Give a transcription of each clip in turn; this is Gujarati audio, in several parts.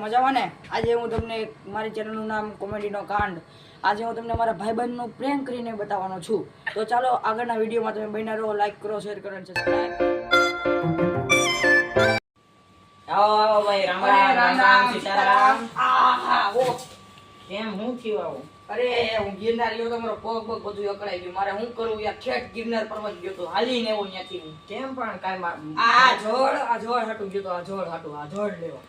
મજામાં ને? આજે હું તમને મારી ચેનલનું નામ કોમેડીનો કાંડ, આજે હું તમને મારા ભાઈબંધનું પ્રેન્ક કરીને બતાવવાનો છું. તો ચાલો આગળના વિડીયોમાં તમે બન્યા રહો, લાઈક કરો, શેર કરો અને સબસ્ક્રાઇબ. આવો ભાઈ, રામ રામ સીતારામ. આહા ઓ કેમ હું થયું આવું? અરે હું ગિરનાર ગયો તો, મારો પગ બધું અકળાઈ ગયું. મારે શું કરવું યાર? ઠેઠ ગિરનાર પર્વત ગયો તો, હાલીને એવો ત્યાંથી હું. કેમ પણ કાઈ આ ઝોડ હાટું ગયો તો, આ ઝોડ લેવા.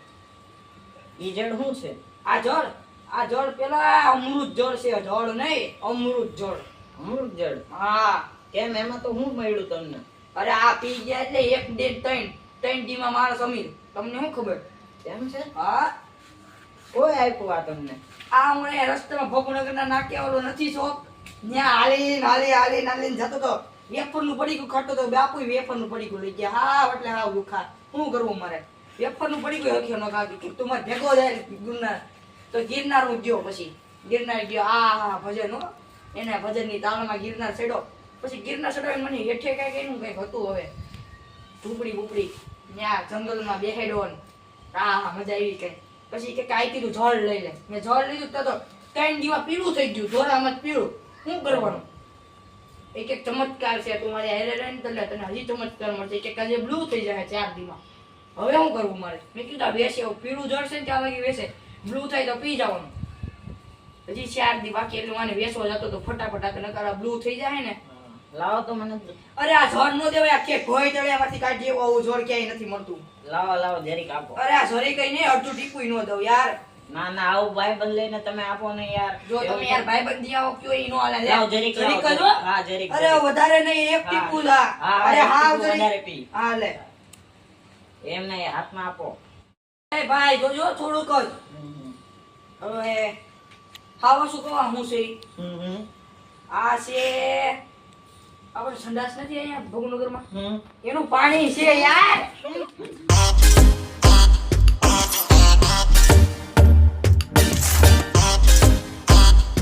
ઈ જડ શું છે? આ ઝોડ પેલા અમૃત ઝોડ છે, ઝોડ નહીં અમૃત ઝોડ. અમૃત જડ? હા. કેમ એમાં તો હું મળ્યું તમને? અરે આ પી ગયા એટલે 1, 2, 3 ડીમાં મારા સમીર. તમને શું ખબર? કેમ છે? હા, કોઈ આપ્યું આ તમને? આ હું અહીંયા રસ્તામાં ભગુનગરના નાક્યા વાળો નથી શોપ, ત્યાં હાલીને જતો તો, વેફરનું પડીકું ખાતો તો. બાપુ વેફરનું પડીકું લઈ ગયા. હા એટલે હાવ દુખા. શું કરવું મારે? વેફરનું પડીકું હખ્યો ન ખાતું. તું મારે ભેગો જાય ગિરનાર. તો ગિરનાર હું ગયો, પછી ગિરનાર ગયો. હા ભજન હો, એના ભજનની તાળમાં ગિરનાર ચડ્યો. પછી ગિરનાર ચડ્યો મને હેઠે કઈક હતું, હવે ઝૂંપડી બુપડી ત્યાં જંગલમાં બેહેડો ને. હા મજા આવી કઈ. પછી કે કાંઈ કીધું જળ લઈ લે. મેં જળ લીધું તો 3 દીમાં પીળું થઈ ગયું, જોરામાં જ પીળું. શું કરવાનું? એક ચમત્કાર છે, તું મારે હેરે રહે ને તને હજી ચમત્કાર મળશે. કે આજે બ્લુ થઈ જાય 4 દીમાં. હવે શું કરવું મારે? મેં કીધું આ વેસે પીળું જળ છે ને ત્યાં લગી વેસે, બ્લુ થાય તો પી જવાનું. હજી 4 દી બાકી, એટલે મને વેસવો જતો તો ફટાફટ નકર બ્લુ થઈ જાય ને. લાવો તો મને. અરે આ ઝોડ નો દેવાય, આ કે ભોય તળિયામાંથી કાઢી એવો આવું ઝોડ ક્યાંય નથી મળતું. લાવો જરીક આપો. અરે આ ઝોરી કઈ નહીં, અડધું ટીપું ન દઉં યાર. ના આવું ભાઈ બંધ લઈને તમે આપો ને યાર. જો તમે યાર ભાઈબંધી આવો કયો ઈ નો હાલે. લાવ જરીક જરીક લાવો. જ હો. હા જરીક. અરે વધારે નહીં, એક ટીપું લા. અરે હાવ જરીક. વધારે પી. હા લે. એમ નહીં, હાથમાં આપો. એ ભાઈ જોજો થોડુંક જ. હવે ખાવા શું કહો હું છે ઈ? આ છે આપણે સંડાસ નથી અહીંયા ભગનગરમાં, એનું પાણી છે યાર.